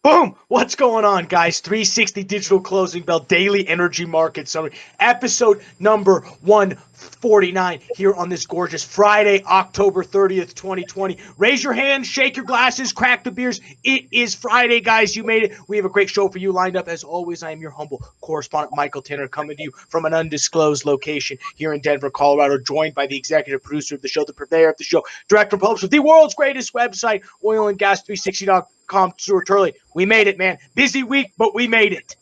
Boom! What's going on, guys? 360 Digital Closing Bell Daily Energy Market Summary, episode number 149 here on this gorgeous Friday, October 30th, 2020. Raise your hands, shake your glasses, crack the beers. It is Friday, guys. You made it. We have a great show for you lined up. As always, I am your humble correspondent, Michael Tanner, coming to you from an undisclosed location here in Denver, Colorado, joined by the executive producer of the show, the purveyor of the show, director and publisher of the world's greatest website, oilandgas360.com. Stuart Turley. We made it, man. Busy week, but we made it.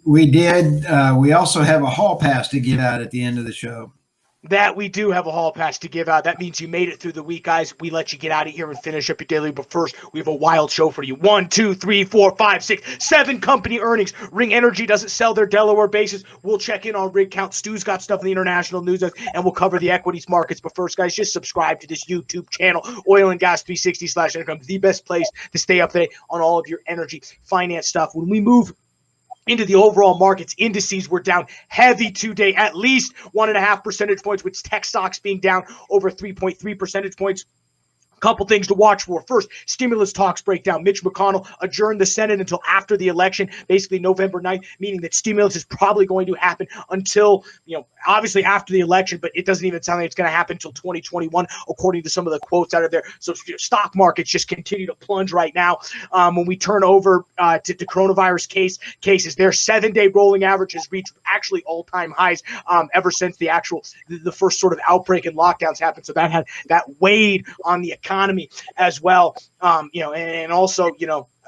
We did. We also have a hall pass to give out at the end of the show. That we do have a hall pass to give out. That means you made it through the week, guys. We let you get out of here and finish up your daily. But first, we have a wild show for you. 1, 2, 3, 4, 5, 6, 7 company earnings. Ring Energy doesn't sell their Delaware bases. We'll check in on rig count. Stu's got stuff in the international news, and we'll cover the equities markets. But first, guys, just subscribe to this YouTube channel, Oil and Gas 360/income, the best place to stay up to date on all of your energy finance stuff. When we move into the overall markets, indices were down heavy today, at least 1.5 percentage points, with tech stocks being down over 3.3 percentage points. Couple things to watch for. First, stimulus talks break down. Mitch McConnell adjourned the Senate until after the election, basically November 9th, meaning that stimulus is probably going to happen until, obviously after the election, but it doesn't even sound like it's going to happen until 2021, according to some of the quotes out of there. So stock markets just continue to plunge right now. When we turn over to coronavirus cases, their 7-day rolling average has reached actually all-time highs ever since the first sort of outbreak and lockdowns happened. So that weighed on the economy as well. And also,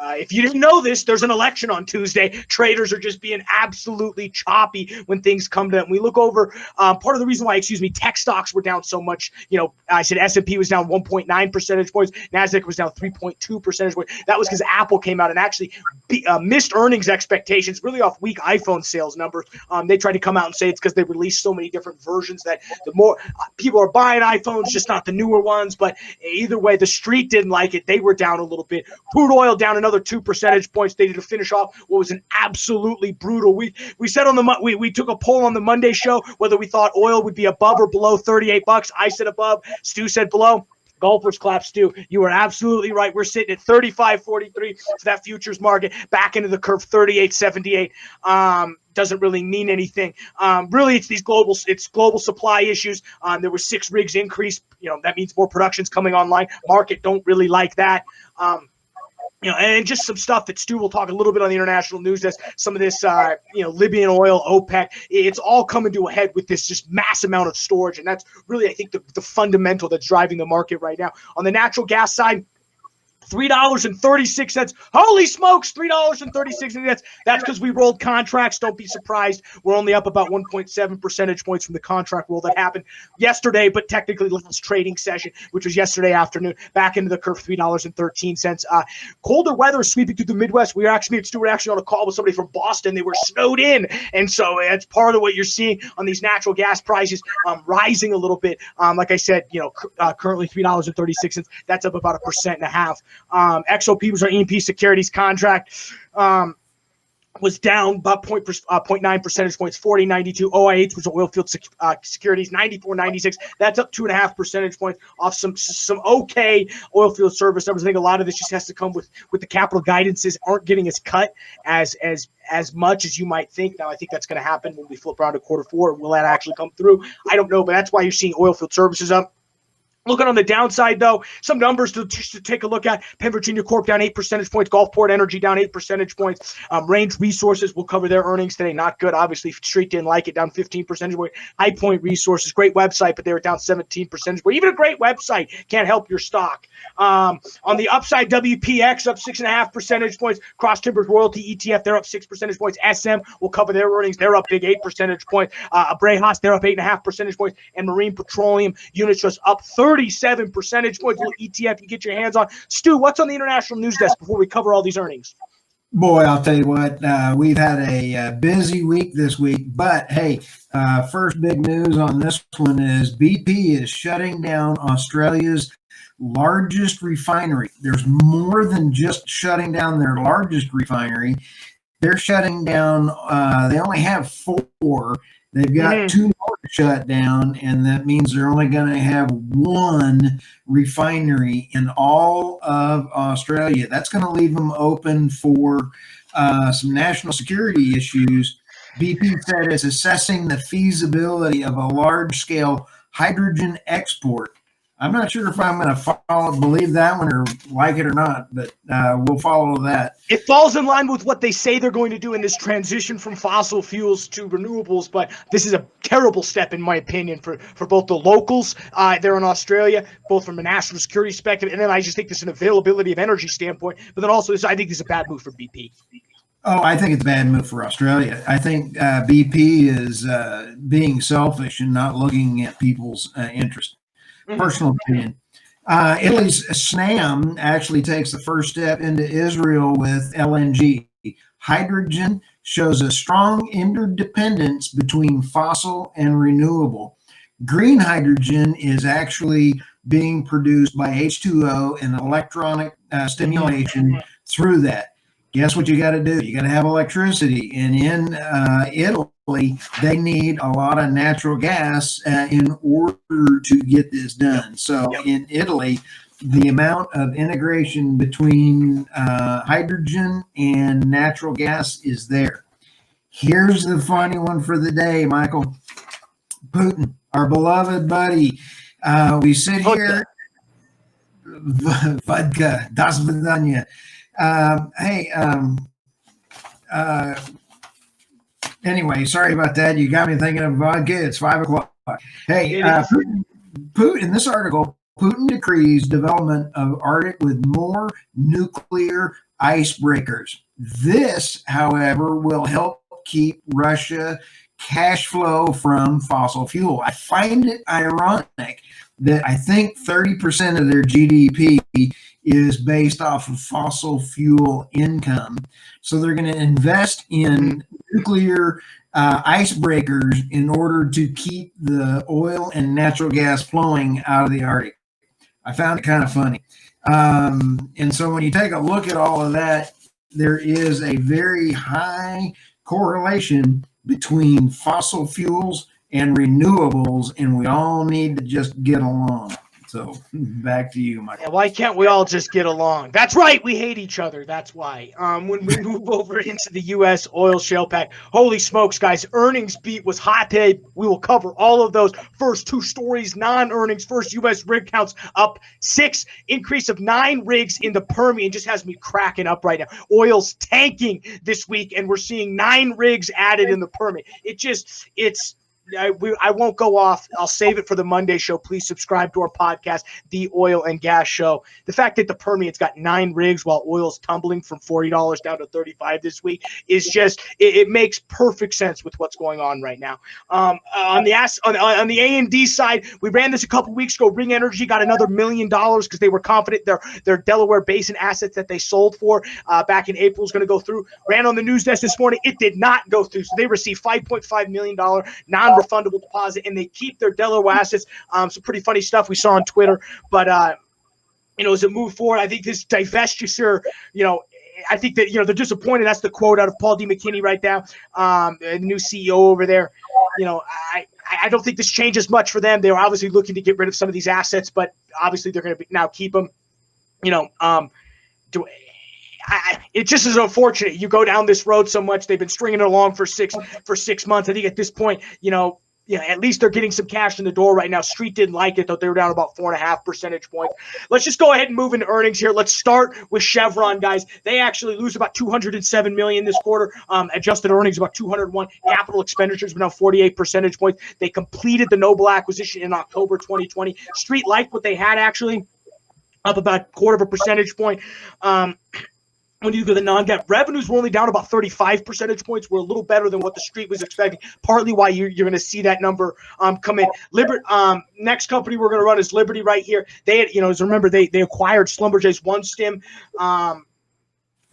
if you didn't know this, there's an election on Tuesday. Traders are just being absolutely choppy when things come to them. We look over part of the reason why, tech stocks were down so much. I said S&P was down 1.9 percentage points. Nasdaq was down 3.2 percentage points. That was because Apple came out and actually missed earnings expectations, really off weak iPhone sales numbers. They tried to come out and say it's because they released so many different versions that the more people are buying iPhones, just not the newer ones. But either way, the street didn't like it. They were down a little bit. Crude oil down another 2 percentage points. They did to finish off what was an absolutely brutal week. We said we took a poll on the Monday show whether we thought oil would be above or below $38. I said above. Stu said below. Golfers clap, Stu. You are absolutely right. We're sitting at 35.43 for that futures market. Back into the curve, 38.78. Doesn't really mean anything. Really, it's global supply issues. There were 6 rigs increase. That means more production's coming online. Market don't really like that. And just some stuff that Stu will talk a little bit on the international news desk. Some of this, Libyan oil, OPEC, it's all coming to a head with this just mass amount of storage. And that's really, I think, the fundamental that's driving the market right now. On the natural gas side, $3.36. Holy smokes, $3.36. That's because we rolled contracts. Don't be surprised. We're only up about 1.7 percentage points from the contract roll that happened yesterday, but technically last trading session, which was yesterday afternoon. Back into the curve, $3.13. Colder weather sweeping through the Midwest. We were actually on a call with somebody from Boston. They were snowed in, and so it's part of what you're seeing on these natural gas prices rising a little bit. Like I said, currently $3.36. That's up about 1.5%. XOP was our E&P securities contract. Was down about 0.9 percentage points, 40.92. OIH was oilfield securities, 94.96. That's up 2.5 percentage points off some okay oilfield service numbers. I think a lot of this just has to come with the capital guidances aren't getting as cut as much as you might think. Now, I think that's going to happen when we flip around to Q4. Will that actually come through? I don't know, but that's why you're seeing oilfield services up. Looking on the downside, though, some numbers to take a look at. Penn Virginia Corp down 8 percentage points. Gulfport Energy down 8 percentage points. Range Resources will cover their earnings today. Not good. Obviously, Street didn't like it. Down 15 percentage points. High Point Resources, great website, but they were down 17 percentage points. Even a great website can't help your stock. On the upside, WPX up 6.5 percentage points. Cross Timbers Royalty ETF, they're up 6 percentage points. SM will cover their earnings. They're up big 8 percentage points. Brehas, they're up 8.5 percentage points. And Marine Petroleum Units just up 37 percentage points. Little ETF you get your hands on. Stu, what's on the international news desk before we cover all these earnings? Boy, I'll tell you what, we've had a busy week this week, but hey, first big news on this one is BP is shutting down Australia's largest refinery. There's more than just shutting down their largest refinery. They're shutting down, they only have 4, They've got two more shut down, and that means they're only going to have one refinery in all of Australia. That's going to leave them open for some national security issues. BP said it's assessing the feasibility of a large-scale hydrogen export. I'm not sure if I'm going to believe that one or like it or not, but we'll follow that. It falls in line with what they say they're going to do in this transition from fossil fuels to renewables, but this is a terrible step, in my opinion, for both the locals there in Australia, both from a national security perspective, and then I just think there's an availability of energy standpoint, but then also I think this is a bad move for BP. Oh, I think it's a bad move for Australia. I think BP is being selfish and not looking at people's interest. Personal opinion. Italy's SNAM actually takes the first step into Israel with LNG. Hydrogen shows a strong interdependence between fossil and renewable. Green hydrogen is actually being produced by H2O and electronic stimulation through that. Guess what you got to do? You got to have electricity. And in Italy, they need a lot of natural gas in order to get this done. So in Italy, the amount of integration between hydrogen and natural gas is there. Here's the funny one for the day, Michael. Putin, our beloved buddy. We sit here. Vodka, das vidanya. Anyway, sorry about that. You got me thinking of vodka. It's 5 o'clock. Hey, Putin, in this article, Putin decrees development of Arctic with more nuclear icebreakers. This, however, will help keep Russia cash flow from fossil fuel. I find it ironic that I think 30% of their GDP is based off of fossil fuel income. So they're going to invest in nuclear icebreakers in order to keep the oil and natural gas flowing out of the Arctic. I found it kind of funny. And so when you take a look at all of that, there is a very high correlation between fossil fuels and renewables, and we all need to just get along. So back to you, Michael. Yeah, why can't we all just get along? That's right. We hate each other. That's why. When we move over into the U.S. oil shale pack, holy smokes, guys. Earnings beat was hot today. We will cover all of those. First two stories, non-earnings. First, U.S. rig counts up 6. Increase of 9 rigs in the Permian just has me cracking up right now. Oil's tanking this week, and we're seeing 9 rigs added in the Permian. I won't go off. I'll save it for the Monday show. Please subscribe to our podcast, The Oil and Gas Show. The fact that the Permian's got 9 rigs while oil's tumbling from $40 down to $35 this week is just it makes perfect sense with what's going on right now. On the A&D side, we ran this a couple weeks ago. Ring Energy got another $1 million because they were confident their Delaware Basin assets that they sold for back in April is going to go through. Ran on the news desk this morning. It did not go through, so they received $5.5 million non-refundable deposit, and they keep their Delaware assets. Some pretty funny stuff we saw on Twitter, but as a move forward, I think this divestiture, I think that they're disappointed. That's the quote out of Paul D. McKinney right now, the new CEO over there. I don't think this changes much for them. They're obviously looking to get rid of some of these assets, but obviously they're going to now keep them. It just is unfortunate. You go down this road so much. They've been stringing it along for six months. I think at this point, at least they're getting some cash in the door right now. Street didn't like it, though. They were down about 4.5 percentage points. Let's just go ahead and move into earnings here. Let's start with Chevron, guys. They actually lose about $207 million this quarter. Adjusted earnings about 201. Capital expenditures were down 48 percentage points. They completed the Noble acquisition in October 2020. Street liked what they had, actually, up about 0.25 percentage point. When you look at the non-GAAP revenues, were only down about 35 percentage points. We're a little better than what the street was expecting. Partly why you're going to see that number come in. Next company we're going to run is Liberty right here. They had, remember they acquired Schlumberger's OneStim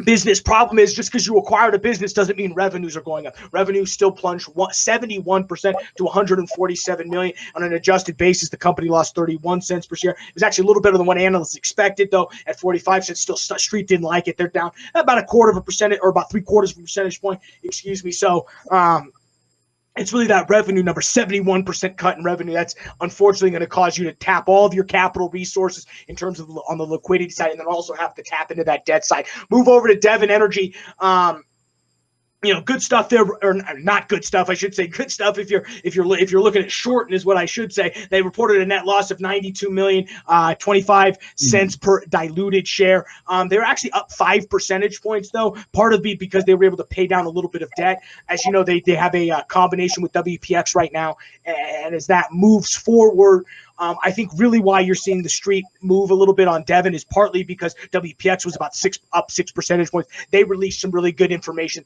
business. Problem is, just because you acquired a business doesn't mean revenues are going up. Revenues still plunged 71% to $147 million. On an adjusted basis, the company lost 31 cents per share. It was actually a little better than what analysts expected, though, at 45 cents. Still, Street didn't like it. They're down about 0.25% or about 0.75 percentage point. Excuse me. So, it's really that revenue number, 71% cut in revenue. That's unfortunately going to cause you to tap all of your capital resources in terms of on the liquidity side, and then also have to tap into that debt side. Move over to Devon Energy. Good stuff there, or not good stuff. I should say good stuff if you're looking at shorting is what I should say. They reported a net loss of 92 million, 25 cents per diluted share. They're actually up 5 percentage points though. Part of it because they were able to pay down a little bit of debt. As you know, they have a combination with WPX right now, and as that moves forward. I think really why you're seeing the street move a little bit on Devon is partly because WPX was about 6 percentage points. They released some really good information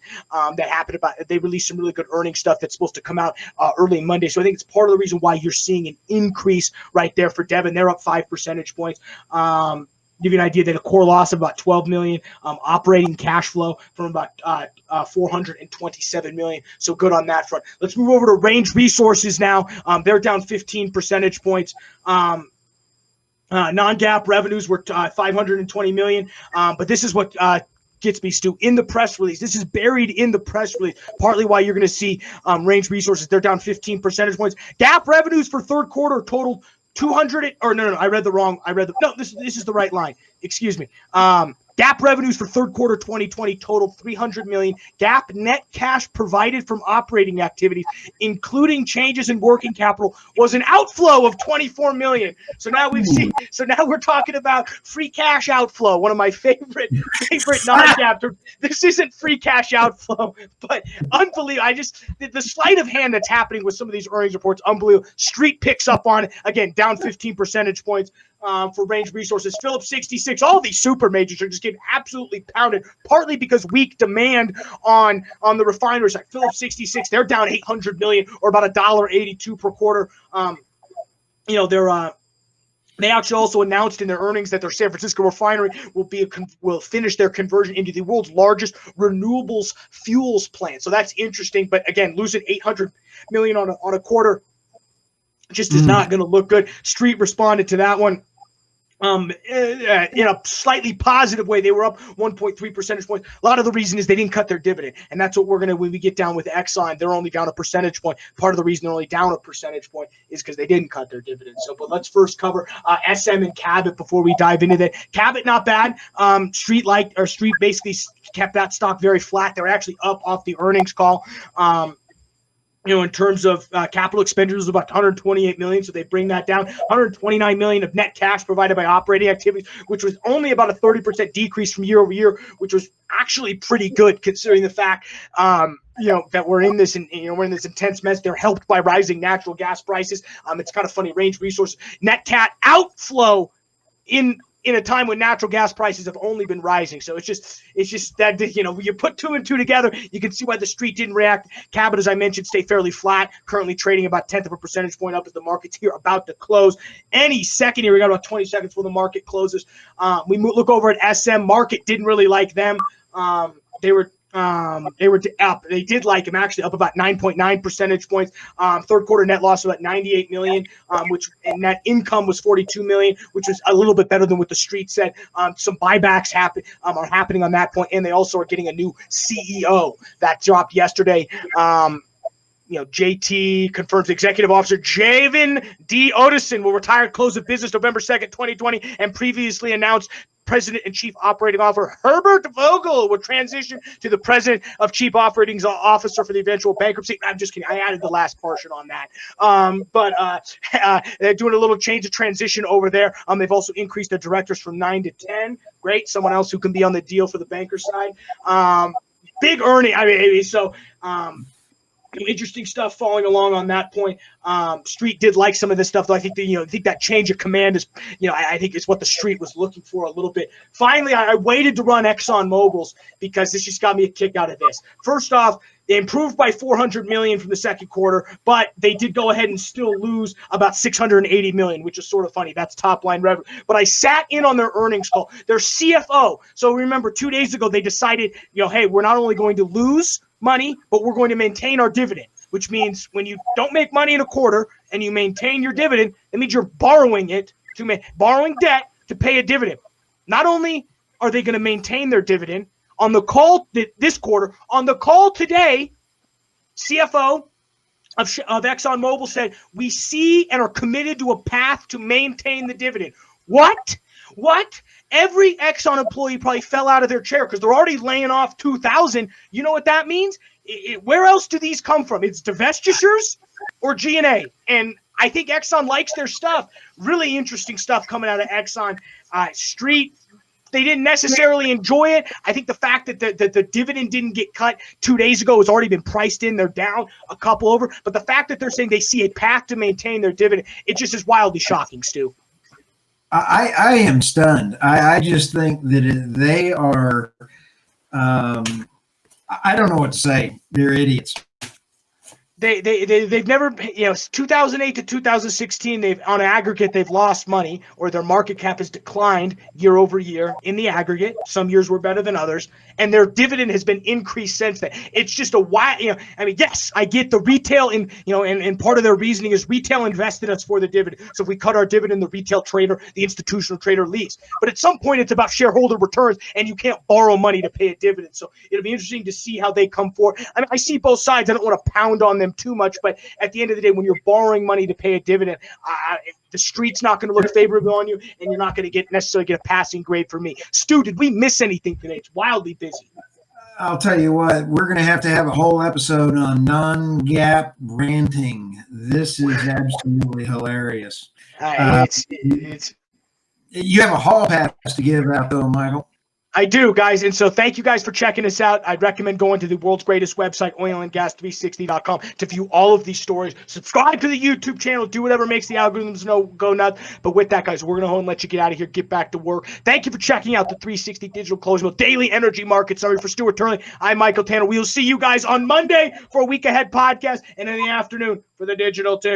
that happened they released some really good earnings stuff that's supposed to come out early Monday. So I think it's part of the reason why you're seeing an increase right there for Devon. They're up 5 percentage points. Give you an idea that a core loss of about 12 million, operating cash flow from about 427 million. So good on that front. Let's move over to Range Resources now. They're down 15 percentage points. Non-GAAP revenues were 520 million. But this is what gets me, Stu, in the press release. This is buried in the press release, partly why you're going to see Range Resources. They're down 15 percentage points. GAAP revenues for third quarter totaled 200 or no, I read the wrong. This is the right line. Excuse me. GAAP revenues for third quarter 2020 totaled 300 million. GAAP net cash provided from operating activities, including changes in working capital, was an outflow of 24 million. So now we're talking about free cash outflow. One of my favorite non-GAAP. This isn't free cash outflow, but unbelievable. The sleight of hand that's happening with some of these earnings reports, unbelievable. Street picks up on it again, down 15 percentage points. For Range Resources, Phillips 66, all these super majors are just getting absolutely pounded, partly because weak demand on the refinery side. Phillips 66, they're down 800 million or about $1.82 per quarter. They actually also announced in their earnings that their San Francisco refinery will finish their conversion into the world's largest renewables fuels plant. So that's interesting. But again, losing 800 million on a quarter just is not going to look good. Street responded to that one. In a slightly positive way. They were up 1.3 percentage points. A lot of the reason is they didn't cut their dividend. And that's what when we get down with Exxon, they're only down a percentage point. Part of the reason they're only down a percentage point is because they didn't cut their dividend. But let's first cover SM and Cabot before we dive into that. Cabot, not bad. Street basically kept that stock very flat. They're actually up off the earnings call. In terms of capital expenditures, about 128 million. So they bring that down. 129 million of net cash provided by operating activities, which was only about a 30% decrease from year over year, which was actually pretty good considering the fact, that we're in this intense mess. They're helped by rising natural gas prices. It's kind of funny. Range Resources net cat outflow in a time when natural gas prices have only been rising. So it's just that, you put two and two together, you can see why the street didn't react. Cabot, as I mentioned, stay fairly flat, currently trading about 1/10 of a percentage point up as the market's here about to close. Any second here, we got about 20 seconds before the market closes. We look over at SM. Market didn't really like them. They were up. They did like him, actually up about 9.9 percentage points. Third quarter net loss of about 98 million, and net income was 42 million, which was a little bit better than what the street said. Some buybacks are happening on that point, and they also are getting a new CEO that dropped yesterday. JT confirms executive officer Javin D. Odison will retire at close of business November 2nd, 2020, and previously announced President and Chief Operating Officer Herbert Vogel will transition to the President of Chief Operating Officer for the eventual bankruptcy. I'm just kidding. I added the last portion on that. They're doing a little change of transition over there. They've also increased their directors from 9 to 10. Great. Someone else who can be on the deal for the banker side. Big earning. Interesting stuff following along on that point. Street did like some of this stuff, though. I think that change of command is, I think it's what the street was looking for a little bit. Finally, I waited to run Exxon Mobil's because this just got me a kick out of this. First off, they improved by 400 million from the second quarter, but they did go ahead and still lose about 680 million, which is sort of funny. That's top line revenue. But I sat in on their earnings call. Their CFO. So remember, 2 days ago they decided, hey, we're not only going to lose money, but we're going to maintain our dividend, which means when you don't make money in a quarter and you maintain your dividend, that means you're borrowing debt to pay a dividend. Not only are they going to maintain their dividend, on the call this quarter, on the call today, CFO of ExxonMobil said, we see and are committed to a path to maintain the dividend. What? Every Exxon employee probably fell out of their chair because they're already laying off 2,000. You know what that means? Where else do these come from? It's divestitures or G&A. And I think Exxon likes their stuff. Really interesting stuff coming out of Exxon. Street, they didn't necessarily enjoy it. I think the fact that the dividend didn't get cut 2 days ago has already been priced in. They're down a couple over. But the fact that they're saying they see a path to maintain their dividend, it just is wildly shocking, Stu. I am stunned. I just think that they are, I don't know what to say. They're idiots. They've never, 2008 to 2016, they've on aggregate, they've lost money, or their market cap has declined year over year in the aggregate. Some years were better than others, and their dividend has been increased since then. It's just a wild, yes, I get the retail and part of their reasoning is retail invested us for the dividend. So if we cut our dividend, the retail trader, the institutional trader leaves. But at some point, it's about shareholder returns, and you can't borrow money to pay a dividend. So it'll be interesting to see how they come forward. I see both sides. I don't want to pound on them too much, but at the end of the day, when you're borrowing money to pay a dividend, the street's not going to look favorable on you, and you're not going to necessarily get a passing grade from me. Stu, did we miss anything today? It's wildly busy. I'll tell you what, we're going to have a whole episode on non-GAAP ranting. This is absolutely hilarious. You have a hall pass to give out, though, Michael. I do, guys. And so thank you guys for checking us out. I'd recommend going to the world's greatest website, oilandgas360.com, to view all of these stories. Subscribe to the YouTube channel. Do whatever makes the algorithms go nuts. But with that, guys, we're going to go and let you get out of here, get back to work. Thank you for checking out the 360 Digital Closing Bell Daily Energy Market Summary. For Stuart Turley, I'm Michael Tanner. We'll see you guys on Monday for a week ahead podcast, and in the afternoon for the Digital Tip.